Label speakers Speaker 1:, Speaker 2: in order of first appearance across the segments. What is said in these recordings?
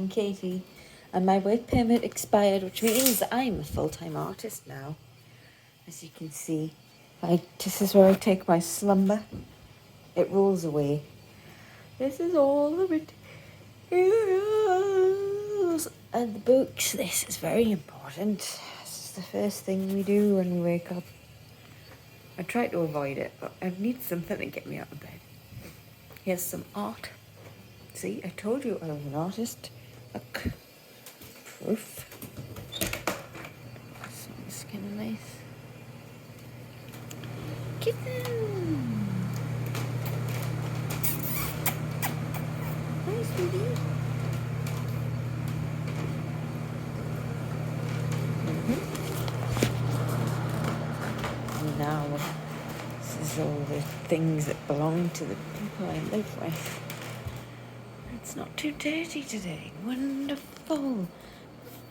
Speaker 1: Katie, and my work permit expired, which means I'm a full-time artist now. As you can see, this is where I take my slumber. It rolls away. This is all the materials and the books. This is very important. This is the first thing we do when we wake up. I try to avoid it, but I need something to get me out of bed. Here's some art. See, I told you I was an artist. Look. Proof. It's kind of nice. Kitten! Hi, sweetie. Now, this is all the things that belong to the people I live with. It's not too dirty today. Wonderful.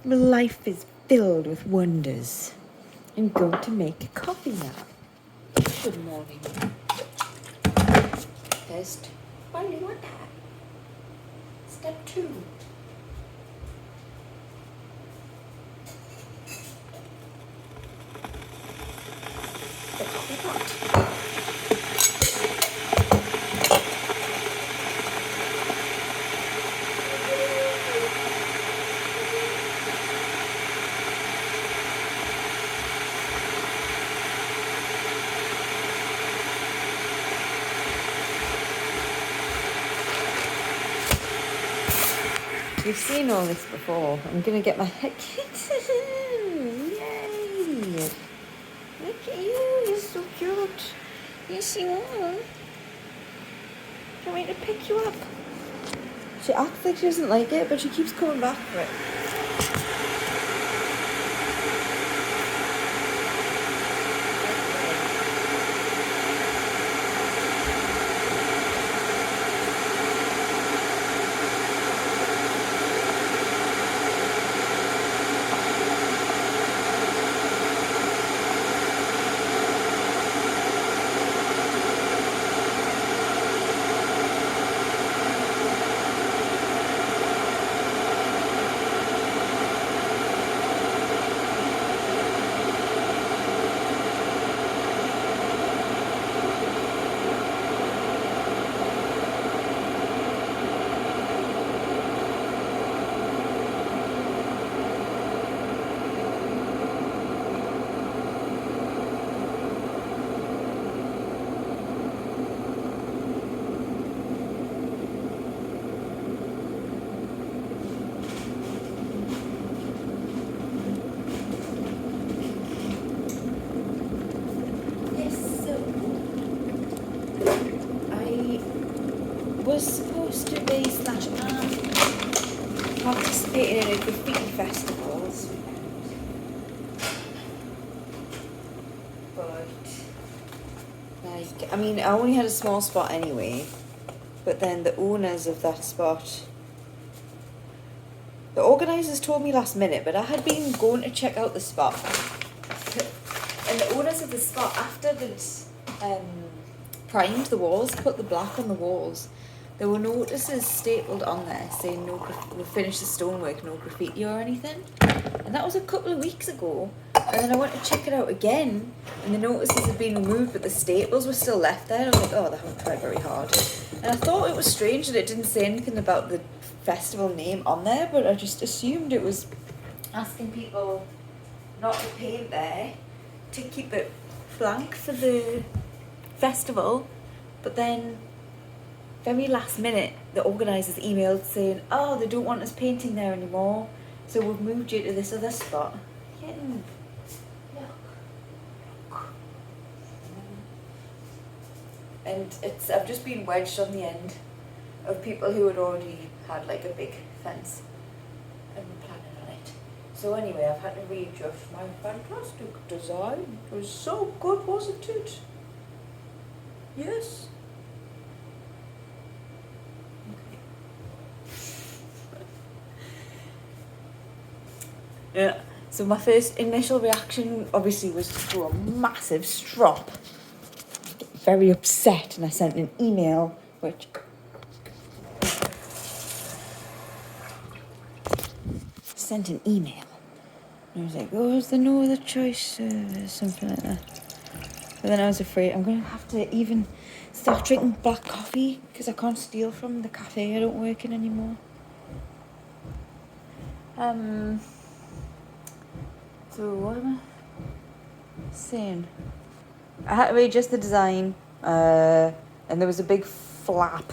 Speaker 1: My life is filled with wonders. I'm going to make a coffee now. Good morning. First, boiling water. Step 2. The coffee pot. You've seen all this before. I'm going to get my kitten. Yay! Look at you. You're so cute. Yes, you are. Do you want me to pick you up? She acts like she doesn't like it, but she keeps coming back for it. Was supposed to be participating in a graffiti festivals, but I mean, I only had a small spot anyway, but then the owners of that spot, the organisers told me last minute, but I had been going to check out the spot, and the owners of the spot, after they'd primed the walls, put the black on the walls, there were notices stapled on there saying we'll finish the stonework, no graffiti or anything. And that was a couple of weeks ago. And then I went to check it out again, and the notices had been removed, but the staples were still left there. And I was like, oh, they haven't tried very hard. And I thought it was strange that it didn't say anything about the festival name on there, but I just assumed it was asking people not to paint there, to keep it blank for the festival. But then very last minute, the organisers emailed saying, oh, they don't want us painting there anymore, so we've moved you to this other spot. Kitten, look. And I've just been wedged on the end of people who had already had like a big fence and were planning on it. So anyway, I've had to readjust my fantastic design. It was so good, wasn't it? Yes. Yeah. So my first initial reaction obviously was to throw a massive strop. Get very upset, and I sent an email which sent an email. And I was like, oh, is there no other choice? Something like that. But then I was afraid I'm going to have to even start drinking black coffee because I can't steal from the cafe I don't work in anymore. So what am I saying? I had to readjust the design, and there was a big flap.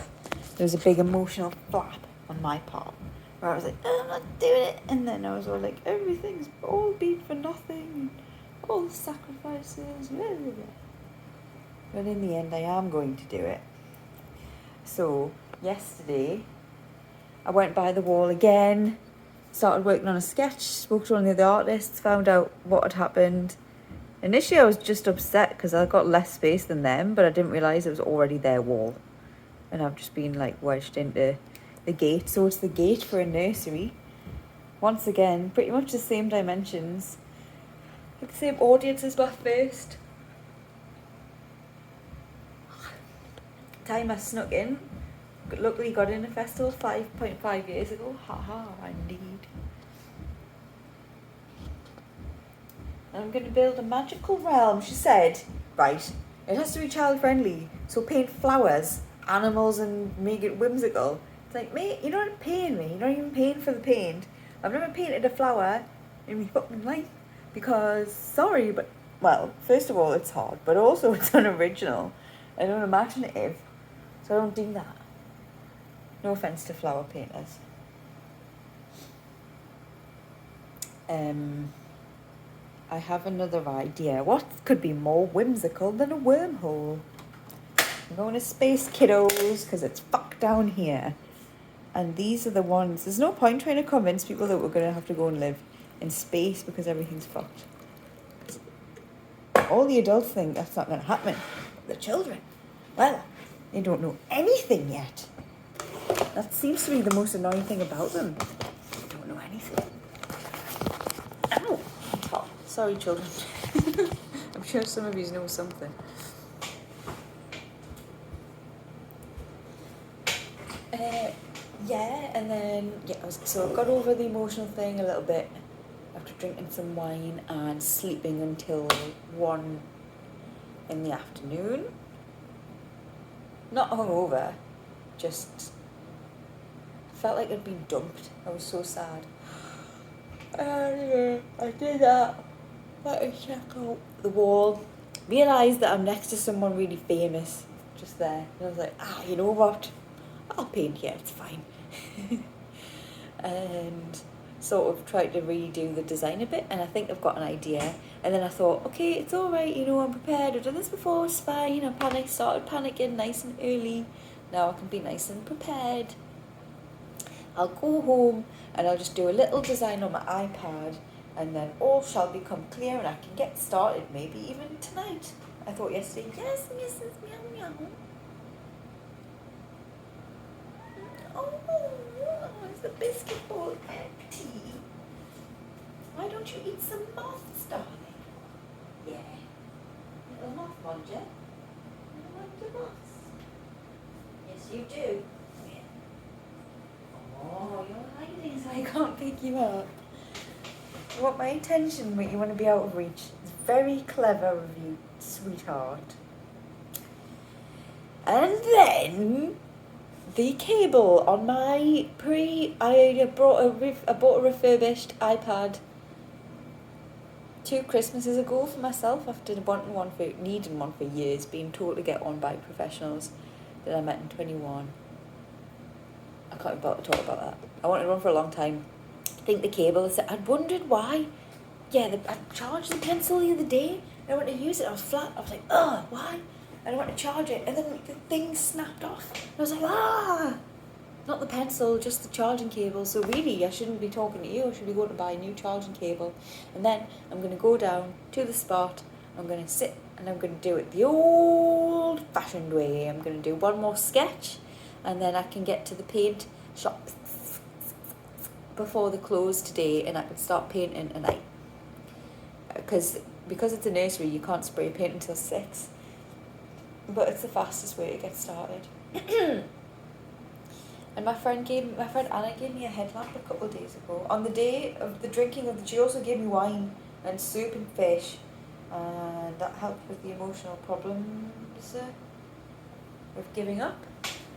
Speaker 1: There was a big emotional flap on my part where I was like, oh, I'm not doing it. And then I was all like, everything's all been for nothing. All the sacrifices. Blah, blah, blah. But in the end, I am going to do it. So yesterday, I went by the wall again, started working on a sketch, spoke to one of the other artists, found out what had happened. Initially, I was just upset because I got less space than them, but I didn't realise it was already their wall. And I've just been like wedged into the gate. So it's the gate for a nursery. Once again, pretty much the same dimensions. Like the same audience as my first time I snuck in. Luckily got in a festival 5.5 years ago. Haha, indeed. And I'm going to build a magical realm. She said, right, it has to be child friendly. So paint flowers, animals, and make it whimsical. It's like, mate, you're not paying me. You're not even paying for the paint. I've never painted a flower in my fucking life. Because, sorry, but, well, first of all, it's hard. But also, it's unoriginal. I don't imaginative. So I don't do that. No offence to flower painters. I have another idea. What could be more whimsical than a wormhole? I'm going to space, kiddos, because it's fucked down here. And these are the ones. There's no point trying to convince people that we're going to have to go and live in space because everything's fucked. All the adults think that's not going to happen. The children, well, they don't know anything yet. That seems to be the most annoying thing about them. They don't know anything. Ow! Oh, sorry, children. I'm sure some of you know something. So I got over the emotional thing a little bit after drinking some wine and sleeping until 1 in the afternoon. Not hungover, just felt like I'd been dumped. I was so sad. And I did that. Let me check out the wall. Realised that I'm next to someone really famous just there. And I was like, you know what? I'll paint here, it's fine. And sort of tried to redo the design a bit, and I think I've got an idea. And then I thought, okay, it's alright, I'm prepared. I've done this before, it's fine. I started panicking nice and early. Now I can be nice and prepared. I'll go home and I'll just do a little design on my iPad, and then all shall become clear and I can get started maybe even tonight. I thought yesterday, yes, Mrs. Meow Meow. Oh, is the biscuit bowl empty? Why don't you eat some moths, darling? Yeah. Little moth wonder. You like the moths? Yes, you do. Yeah. Oh, you're hiding so I can't pick you up. What my intention when you want to be out of reach. It's very clever of you, sweetheart. And then the cable on my I bought a refurbished iPad 2 Christmases ago for myself after needing one for years, being told to get one by professionals that I met in 21. I can't even talk about that. I wanted one for a long time. I think the cable, I'd wondered why. Yeah, I charged the pencil the other day and I went to use it, I was flat. I was like, why? And I went to charge it, and then the thing snapped off. And I was like, Not the pencil, just the charging cable. So really, I shouldn't be talking to you. I should be going to buy a new charging cable. And then I'm going to go down to the spot. I'm going to sit, and I'm going to do it the old-fashioned way. I'm going to do one more sketch, and then I can get to the paint shop before they close today, and I can start painting tonight. Because it's a nursery, you can't spray paint until 6. But it's the fastest way to get started. And my friend Anna gave me a headlamp a couple of days ago. On the day of the drinking of she also gave me wine and soup and fish, and that helped with the emotional problems with giving up.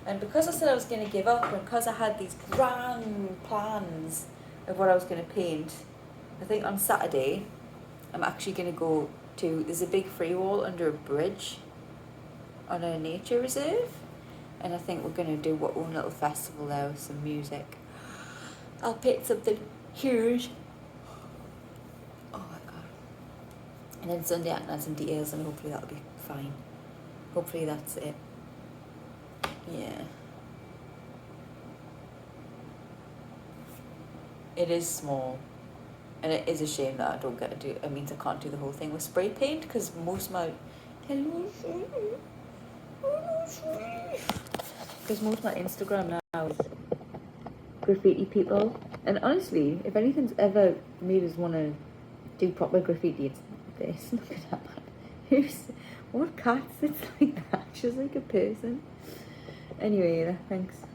Speaker 1: And because I said I was going to give up, and because I had these grand plans of what I was going to paint, I think on Saturday I'm actually going to go to, there's a big free wall under a bridge on a nature reserve, and I think we're going to do our own little festival there with some music. I'll paint something huge. Oh my god. And then Sunday I can add some details, and hopefully that'll be fine. Hopefully that's it. Yeah. It is small. And it is a shame that I don't get to do, it means I can't do the whole thing with spray paint, because most of my, because most of my Instagram now is graffiti people. And honestly, if anything's ever made us want to do proper graffiti, it's this. Look at that man. What cat sits like that? She's like a person. Anyway, thanks